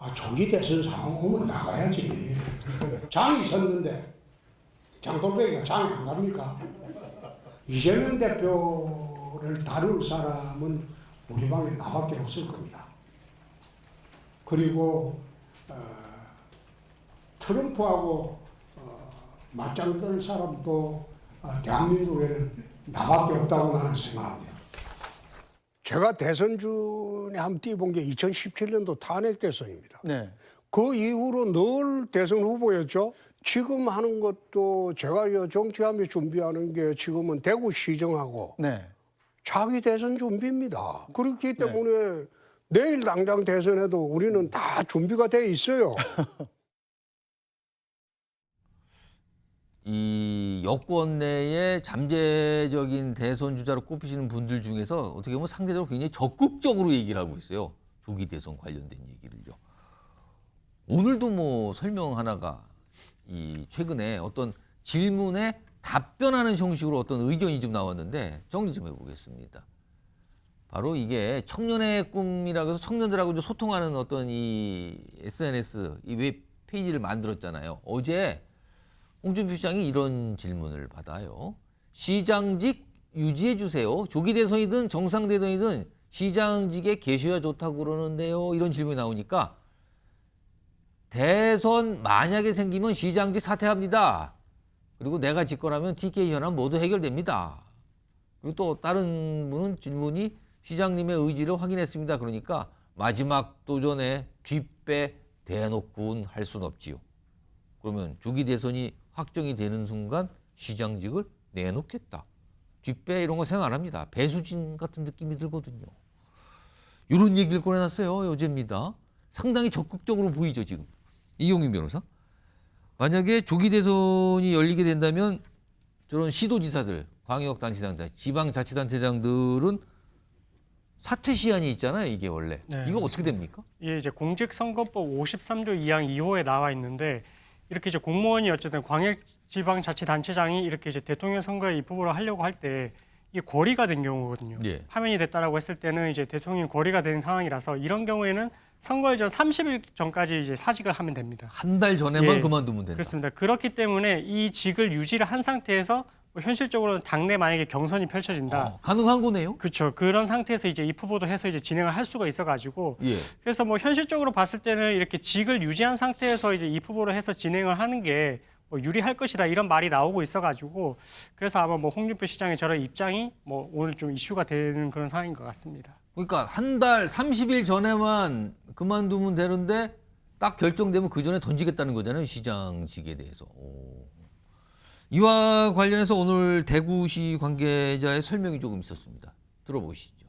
조기 대선 상황 오면 나가야지. 장이 섰는데 장독배기가 장이 안 갑니까? 이재명 대표를 다룰 사람은 우리 방에 나밖에 없을 겁니다. 그리고 트럼프하고 맞짱 뜰 사람도 대한민국에는 나밖에 없다고 나는 생각합니다. 제가 대선준에 한번 뛰어본 게 2017년도 탄핵 대선입니다. 네. 그 이후로 늘 대선 후보였죠. 지금 하는 것도 제가 정치하며 준비하는 게 지금은 대구시정하고 네. 자기 대선 준비입니다. 그렇기 때문에 내일 당장 대선에도 우리는 다 준비가 돼 있어요. 이 여권 내에 잠재적인 대선 주자로 꼽히시는 분들 중에서 어떻게 보면 상대적으로 굉장히 적극적으로 얘기를 하고 있어요. 조기 대선 관련된 얘기를요. 오늘도 뭐 설명 하나가 이 최근에 어떤 질문에 답변하는 형식으로 어떤 의견이 좀 나왔는데 정리 좀 해보겠습니다. 바로 이게 청년의 꿈이라고 해서 청년들하고 좀 소통하는 어떤 이 SNS, 이 웹 페이지를 만들었잖아요. 어제 홍준표 시장이 이런 질문을 받아요. 시장직 유지해 주세요. 조기 대선이든 정상 대선이든 시장직에 계셔야 좋다고 그러는데요. 이런 질문이 나오니까 대선 만약에 생기면 시장직 사퇴합니다. 그리고 내가 집권하면 TK 현안 모두 해결됩니다. 그리고 또 다른 분은 질문이 시장님의 의지를 확인했습니다. 그러니까 마지막 도전에 뒷배 대놓고는 할 수는 없지요. 그러면 조기 대선이 확정이 되는 순간 시장직을 내놓겠다. 뒷배 이런 거 생각 안 합니다. 배수진 같은 느낌이 들거든요. 이런 얘기를 꺼내놨어요. 어제입니다. 상당히 적극적으로 보이죠 지금. 이용민 변호사. 만약에 조기 대선이 열리게 된다면 저런 시도지사들, 광역단체장들, 지방자치단체장들은 사퇴 시한이 있잖아요. 이게 원래. 네, 이거 어떻게 됩니까? 이게 이제 공직선거법 53조 2항 2호에 나와 있는데 이렇게 이제 공무원이 어쨌든 광역지방자치단체장이 이렇게 이제 대통령 선거에 입후보를 하려고 할 때 이게 거리가 된 경우거든요. 예. 파면이 됐다라고 했을 때는 이제 대통령이 거리가 된 상황이라서 이런 경우에는 선거일 전 30일 전까지 이제 사직을 하면 됩니다. 한 달 전에만 예, 그만두면 된다. 그렇습니다. 그렇기 때문에 이 직을 유지를 한 상태에서 뭐 현실적으로는 당내 만약에 경선이 펼쳐진다. 가능한 거네요. 그렇죠. 그런 상태에서 이제 입후보도 해서 이제 진행을 할 수가 있어가지고 예. 그래서 뭐 현실적으로 봤을 때는 이렇게 직을 유지한 상태에서 이제 입후보를 해서 진행을 하는 게 뭐 유리할 것이다 이런 말이 나오고 있어가지고 그래서 아마 뭐 홍준표 시장의 저런 입장이 뭐 오늘 좀 이슈가 되는 그런 상황인 것 같습니다. 그러니까 한 달 30일 전에만 그만두면 되는데 딱 결정되면 그 전에 던지겠다는 거잖아요. 시장직에 대해서. 오. 이와 관련해서 오늘 대구시 관계자의 설명이 조금 있었습니다. 들어보시죠.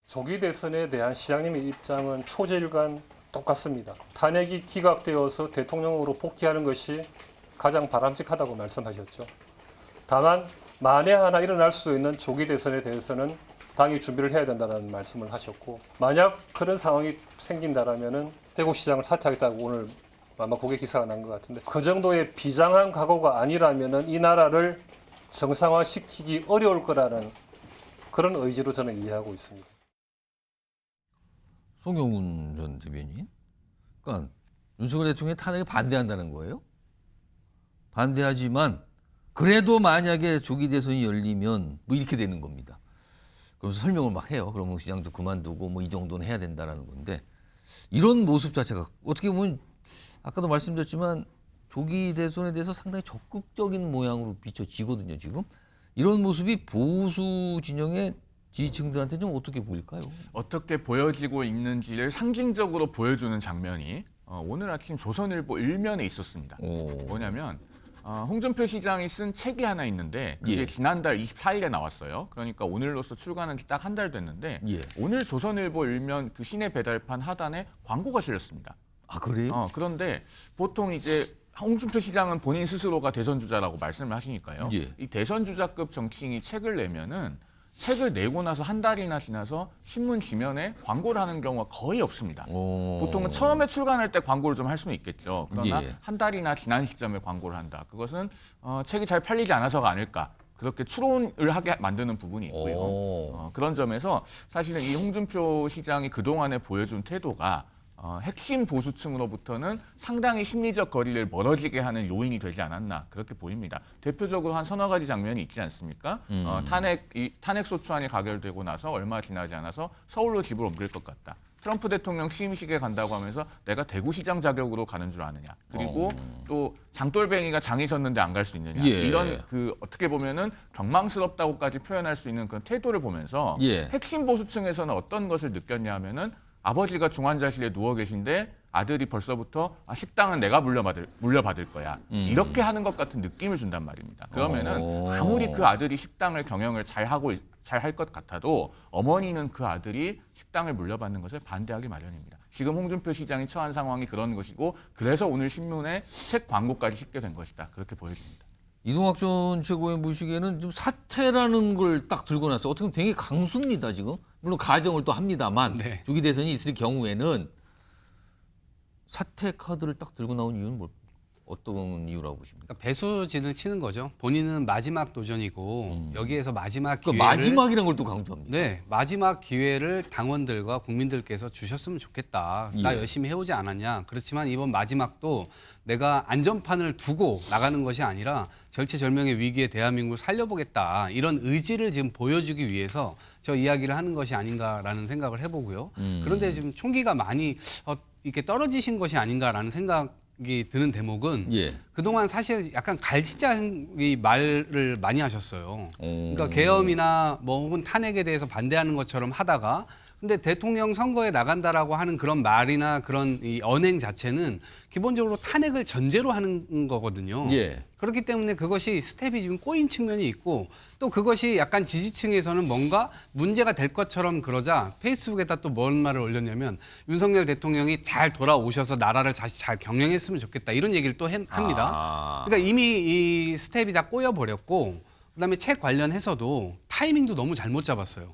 조기 대선에 대한 시장님의 입장은 초재일관 똑같습니다. 탄핵이 기각되어서 대통령으로 복귀하는 것이 가장 바람직하다고 말씀하셨죠. 다만 만에 하나 일어날 수 있는 조기 대선에 대해서는 당이 준비를 해야 된다는 말씀을 하셨고 만약 그런 상황이 생긴다라면은 대구시장을 사퇴하겠다고 오늘 아마 그게 기사가 난 것 같은데 그 정도의 비장한 각오가 아니라면은 이 나라를 정상화시키기 어려울 거라는 그런 의지로 저는 이해하고 있습니다. 송영훈 전 대변인. 그러니까 윤석열 대통령의 탄핵에 반대한다는 거예요. 반대하지만 그래도 만약에 조기 대선이 열리면 뭐 이렇게 되는 겁니다. 그러면서 설명을 막 해요. 그러면 시장도 그만두고 뭐 이 정도는 해야 된다는 건데 이런 모습 자체가 어떻게 보면 아까도 말씀드렸지만 조기 대선에 대해서 상당히 적극적인 모양으로 비춰지거든요. 지금 이런 모습이 보수 진영의 지지층들한테 좀 어떻게 보일까요? 어떻게 보여지고 있는지를 상징적으로 보여주는 장면이 오늘 아침 조선일보 1면에 있었습니다. 뭐냐면 홍준표 시장이 쓴 책이 하나 있는데 그게 예. 지난달 24일에 나왔어요. 그러니까 오늘로써 출간한 지 딱 한 달 됐는데 예. 오늘 조선일보 1면 그 시내 배달판 하단에 광고가 실렸습니다. 아 그래요? 그런데 보통 이제 홍준표 시장은 본인 스스로가 대선 주자라고 말씀을 하시니까요. 예. 이 대선 주자급 정치인이 책을 내면은 책을 내고 나서 한 달이나 지나서 신문 지면에 광고를 하는 경우가 거의 없습니다. 보통은 처음에 출간할 때 광고를 좀 할 수는 있겠죠. 그러나 예. 한 달이나 지난 시점에 광고를 한다. 그것은 책이 잘 팔리지 않아서가 아닐까. 그렇게 추론을 하게 만드는 부분이 있고요. 그런 점에서 사실은 이 홍준표 시장이 그동안에 보여준 태도가 핵심 보수층으로부터는 상당히 심리적 거리를 멀어지게 하는 요인이 되지 않았나 그렇게 보입니다. 대표적으로 한 서너 가지 장면이 있지 않습니까? 탄핵 소추안이 가결되고 나서 얼마 지나지 않아서 서울로 집을 옮길 것 같다. 트럼프 대통령 취임식에 간다고 하면서 내가 대구시장 자격으로 가는 줄 아느냐. 그리고 또 장돌뱅이가 장이 섰는데 안 갈 수 있느냐. 예. 이런 어떻게 보면은 경망스럽다고까지 표현할 수 있는 그런 태도를 보면서 예. 핵심 보수층에서는 어떤 것을 느꼈냐 하면은 아버지가 중환자실에 누워 계신데 아들이 벌써부터 식당은 내가 물려받을 거야. 이렇게 하는 것 같은 느낌을 준단 말입니다. 그러면은 아무리 그 아들이 식당을 경영을 잘 할 것 같아도 어머니는 그 아들이 식당을 물려받는 것을 반대하기 마련입니다. 지금 홍준표 시장이 처한 상황이 그런 것이고 그래서 오늘 신문에 책 광고까지 싣게 된 것이다. 그렇게 보여집니다. 이동학 전 최고의 보시기에는 좀 사퇴라는 걸 딱 들고 나서 어떻게 보면 되게 강수입니다, 지금. 물론 가정을 또 합니다만 네. 조기 대선이 있을 경우에는 사퇴 카드를 딱 들고 나온 이유는 어떤 이유라고 보십니까? 그러니까 배수진을 치는 거죠. 본인은 마지막 도전이고 여기에서 마지막 그 기회를 마지막이라는 걸 또 강조합니다. 네, 마지막 기회를 당원들과 국민들께서 주셨으면 좋겠다. 나 예. 열심히 해오지 않았냐. 그렇지만 이번 마지막도 내가 안전판을 두고 나가는 것이 아니라 절체절명의 위기에 대한민국을 살려보겠다. 이런 의지를 지금 보여주기 위해서 저 이야기를 하는 것이 아닌가라는 생각을 해보고요. 그런데 지금 총기가 많이 이렇게 떨어지신 것이 아닌가라는 생각이 드는 대목은 예. 그동안 사실 약간 갈치자의 말을 많이 하셨어요. 그러니까 계엄이나 뭐 혹은 탄핵에 대해서 반대하는 것처럼 하다가 근데 대통령 선거에 나간다라고 하는 그런 말이나 그런 이 언행 자체는 기본적으로 탄핵을 전제로 하는 거거든요. 예. 그렇기 때문에 그것이 스텝이 지금 꼬인 측면이 있고 또 그것이 약간 지지층에서는 뭔가 문제가 될 것처럼 그러자 페이스북에다 또 뭔 말을 올렸냐면 윤석열 대통령이 잘 돌아오셔서 나라를 다시 잘 경영했으면 좋겠다 이런 얘기를 또 합니다. 그러니까 이미 이 스텝이 다 꼬여버렸고 그다음에 책 관련해서도 타이밍도 너무 잘못 잡았어요.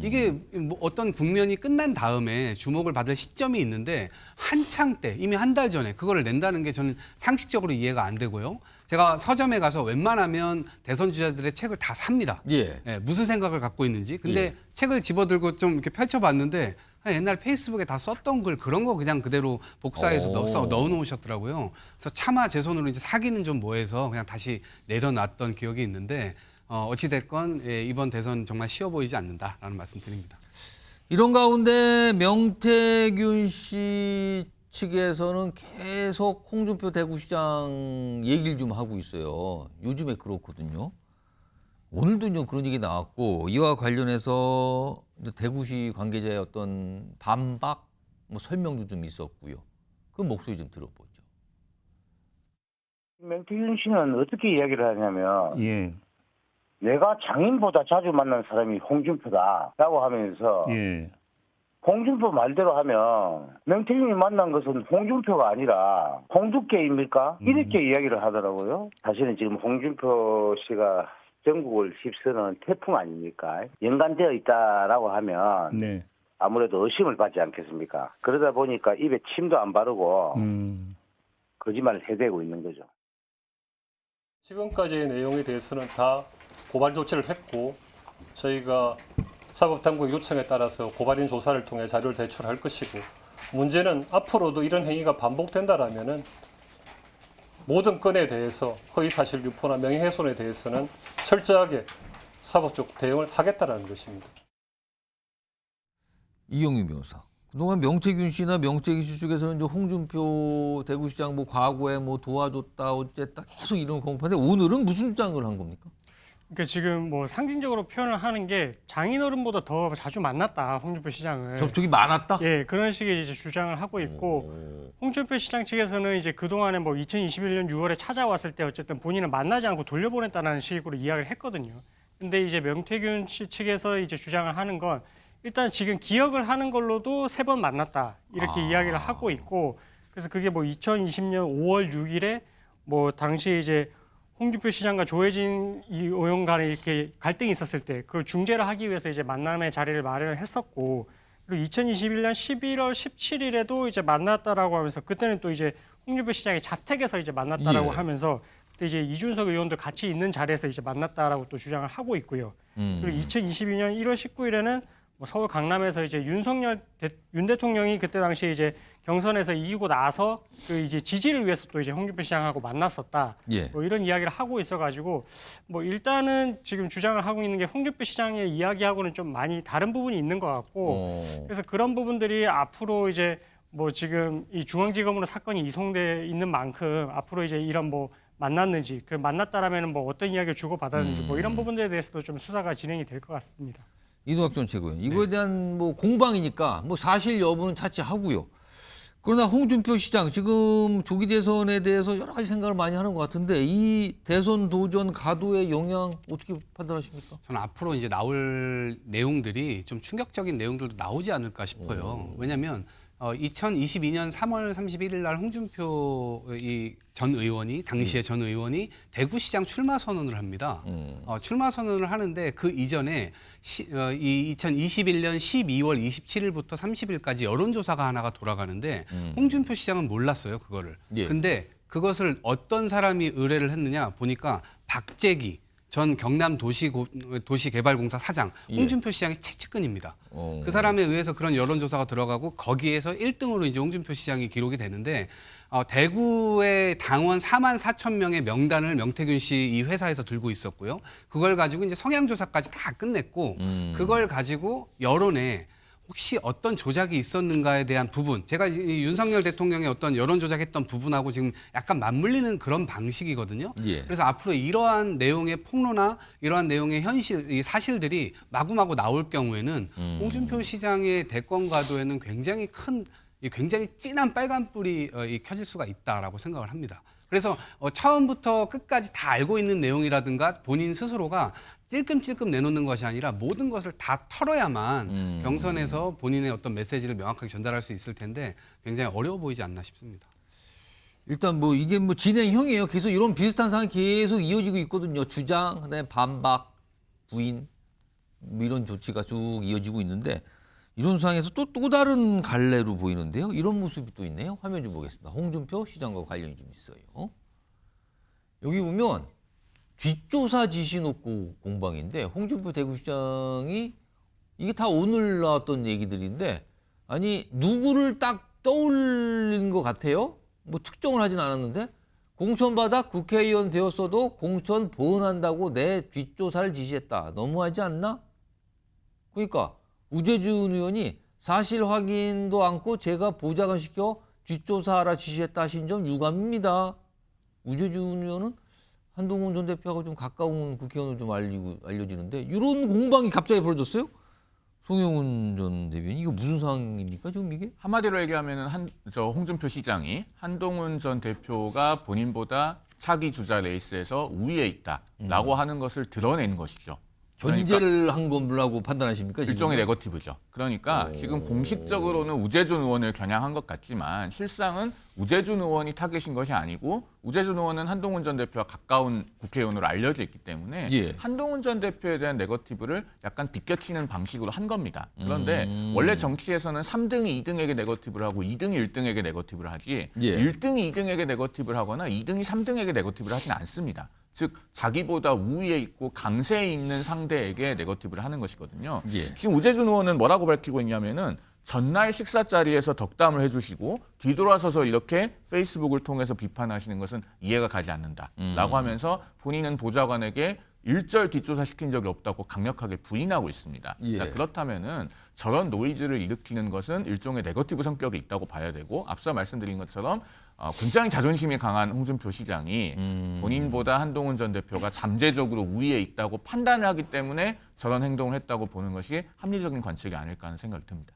이게 뭐 어떤 국면이 끝난 다음에 주목을 받을 시점이 있는데 한창 때 이미 한 달 전에 그거를 낸다는 게 저는 상식적으로 이해가 안 되고요. 제가 서점에 가서 웬만하면 대선 주자들의 책을 다 삽니다. 예. 예, 무슨 생각을 갖고 있는지. 근데 예. 책을 집어들고 좀 이렇게 펼쳐봤는데 옛날 페이스북에 다 썼던 글 그런 거 그냥 그대로 복사해서 넣어놓으셨더라고요. 그래서 차마 제 손으로 이제 사기는 좀 뭐해서 그냥 다시 내려놨던 기억이 있는데 어찌됐건 예, 이번 대선 정말 쉬워 보이지 않는다라는 말씀 드립니다. 이런 가운데 명태균 씨 측에서는 계속 홍준표 대구시장 얘기를 좀 하고 있어요. 요즘에 그렇거든요. 오늘도 좀 그런 얘기 나왔고 이와 관련해서 대구시 관계자의 어떤 반박, 설명도 좀 있었고요. 그 목소리 좀 들어보죠. 명태균 씨는 어떻게 이야기를 하냐면 예, 내가 장인보다 자주 만난 사람이 홍준표다라고 하면서 예. 홍준표 말대로 하면 명태균이 만난 것은 홍준표가 아니라 홍두깨입니까? 이렇게 이야기를 하더라고요. 사실은 지금 홍준표 씨가 전국을 휩쓰는 태풍 아닙니까? 연관되어 있다라고 하면 네. 아무래도 의심을 받지 않겠습니까? 그러다 보니까 입에 침도 안 바르고 거짓말을 해대고 있는 거죠. 지금까지의 내용에 대해서는 다 고발 조치를 했고 저희가 사법당국 요청에 따라서 고발인 조사를 통해 자료를 제출할 것이고 문제는 앞으로도 이런 행위가 반복된다라면은 모든 건에 대해서 허위사실 유포나 명예훼손에 대해서는 철저하게 사법적 대응을 하겠다라는 것입니다. 이영민 변호사. 그동안 명태균 씨나 명태균 씨 쪽에서는 이제 홍준표 대구시장 과거에 도와줬다 어쨌다 계속 이런 공판인데 오늘은 무슨 주장을 한 겁니까? 그러니까 지금 상징적으로 표현을 하는 게 장인어른보다 더 자주 만났다 홍준표 시장을. 접촉이 많았다? 예, 그런 식의 이제 주장을 하고 있고 홍준표 시장 측에서는 이제 그 동안에 2021년 6월에 찾아왔을 때 어쨌든 본인은 만나지 않고 돌려보냈다는 식으로 이야기를 했거든요. 근데 이제 명태균 씨 측에서 이제 주장을 하는 건 일단 지금 기억을 하는 걸로도 3번 만났다 이렇게 이야기를 하고 있고 그래서 그게 2020년 5월 6일에 당시 이제 홍준표 시장과 조혜진 의원 간에 이렇게 갈등이 있었을 때 그걸 중재를 하기 위해서 이제 만남의 자리를 마련을 했었고 그리고 2021년 11월 17일에도 이제 만났다라고 하면서 그때는 또 이제 홍준표 시장이 자택에서 이제 만났다라고 하면서 그때 이제 이준석 의원도 같이 있는 자리에서 이제 만났다라고 또 주장을 하고 있고요. 그리고 2022년 1월 19일에는 뭐 서울 강남에서 이제 윤 대통령이 그때 당시에 이제 경선에서 이기고 나서 그 이제 지지를 위해서 또 이제 홍준표 시장하고 만났었다. 예. 뭐 이런 이야기를 하고 있어가지고 뭐 일단은 지금 주장을 하고 있는 게 홍준표 시장의 이야기하고는 좀 많이 다른 부분이 있는 것 같고 그래서 그런 부분들이 앞으로 이제 뭐 지금 이 중앙지검으로 사건이 이송돼 있는 만큼 앞으로 이제 이런 뭐 만났는지 그 만났다라면은 뭐 어떤 이야기를 주고 받았는지 뭐 이런 부분들에 대해서도 좀 수사가 진행이 될 것 같습니다. 이동학 전 최고위원. 이거에 대한 뭐 공방이니까 뭐 사실 여부는 차치하고요. 그러나 홍준표 시장 지금 조기 대선에 대해서 여러 가지 생각을 많이 하는 것 같은데 이 대선 도전 가도의 영향 어떻게 판단하십니까? 저는 앞으로 이제 나올 내용들이 좀 충격적인 내용들도 나오지 않을까 싶어요. 왜냐하면 2022년 3월 31일 날 홍준표 전 의원이 당시에 전 의원이 대구시장 출마 선언을 합니다. 출마 선언을 하는데 그 이전에 이 2021년 12월 27일부터 30일까지 여론조사가 하나가 돌아가는데 홍준표 시장은 몰랐어요, 그거를. 예. 근데 그것을 어떤 사람이 의뢰를 했느냐 보니까 박재기 전 경남도시개발공사 사장 홍준표 시장의 최측근입니다. 그 사람에 의해서 그런 여론조사가 들어가고 거기에서 1등으로 이제 홍준표 시장이 기록이 되는데 대구의 당원 4만 4천 명의 명단을 명태균 씨 이 회사에서 들고 있었고요. 그걸 가지고 이제 성향조사까지 다 끝냈고 그걸 가지고 여론에 혹시 어떤 조작이 있었는가에 대한 부분, 제가 이 윤석열 대통령의 어떤 여론 조작했던 부분하고 지금 약간 맞물리는 그런 방식이거든요. 예. 그래서 앞으로 이러한 내용의 폭로나 이러한 내용의 현실, 이 사실들이 마구마구 나올 경우에는 홍준표 시장의 대권 가도에는 굉장히 진한 빨간불이 켜질 수가 있다라고 생각을 합니다. 그래서 처음부터 끝까지 다 알고 있는 내용이라든가 본인 스스로가 찔끔찔끔 내놓는 것이 아니라 모든 것을 다 털어야만 경선에서 본인의 어떤 메시지를 명확하게 전달할 수 있을 텐데 굉장히 어려워 보이지 않나 싶습니다. 일단 뭐 이게 뭐 진행형이에요. 계속 이런 비슷한 상황이 계속 이어지고 있거든요. 주장, 그다음에 반박, 부인 뭐 이런 조치가 쭉 이어지고 있는데 이런 상황에서 또 다른 갈래로 보이는데요. 이런 모습이 또 있네요. 화면 좀 보겠습니다. 홍준표 시장과 관련이 좀 있어요. 여기 보면 뒷조사 지시 놓고 공방인데 홍준표 대구시장이 이게 다 오늘 나왔던 얘기들인데 아니 누구를 딱 떠올린 것 같아요. 뭐 특정을 하진 않았는데 공천받아 국회의원 되었어도 공천 보은한다고 내 뒷조사를 지시했다. 너무하지 않나? 그러니까 우재준 의원이 사실 확인도 않고 제가 보좌관 시켜 뒷조사하라 지시했다 하신 점 유감입니다. 우재준 의원은 한동훈 전 대표하고 좀 가까운 국회의원으로 좀 알려지는데 이런 공방이 갑자기 벌어졌어요? 송영훈 전 대변인 이거 무슨 상황입니까 지금 이게? 한마디로 얘기하면은 홍준표 시장이 한동훈 전 대표가 본인보다 차기 주자 레이스에서 우위에 있다라고 하는 것을 드러낸 것이죠. 견제를 한 거라고 판단하십니까? 일종의 지금? 네거티브죠. 그러니까 지금 공식적으로는 우재준 의원을 겨냥한 것 같지만 실상은 우재준 의원이 타겟인 것이 아니고 우재준 의원은 한동훈 전 대표와 가까운 국회의원으로 알려져 있기 때문에 예. 한동훈 전 대표에 대한 네거티브를 약간 비껴치는 방식으로 한 겁니다. 그런데 원래 정치에서는 3등이 2등에게 네거티브를 하고 2등이 1등에게 네거티브를 하지 예. 1등이 2등에게 네거티브를 하거나 2등이 3등에게 네거티브를 하지는 않습니다. 즉 자기보다 우위에 있고 강세에 있는 상대에게 네거티브를 하는 것이거든요. 예. 지금 우재준 의원은 뭐라고 밝히고 있냐면은 전날 식사 자리에서 덕담을 해주시고 뒤돌아서서 이렇게 페이스북을 통해서 비판하시는 것은 이해가 가지 않는다라고 하면서 본인은 보좌관에게 일절 뒷조사 시킨 적이 없다고 강력하게 부인하고 있습니다. 예. 자, 그렇다면은 저런 노이즈를 일으키는 것은 일종의 네거티브 성격이 있다고 봐야 되고 앞서 말씀드린 것처럼 굉장히 자존심이 강한 홍준표 시장이 본인보다 한동훈 전 대표가 잠재적으로 우위에 있다고 판단을 하기 때문에 저런 행동을 했다고 보는 것이 합리적인 관측이 아닐까 하는 생각이 듭니다.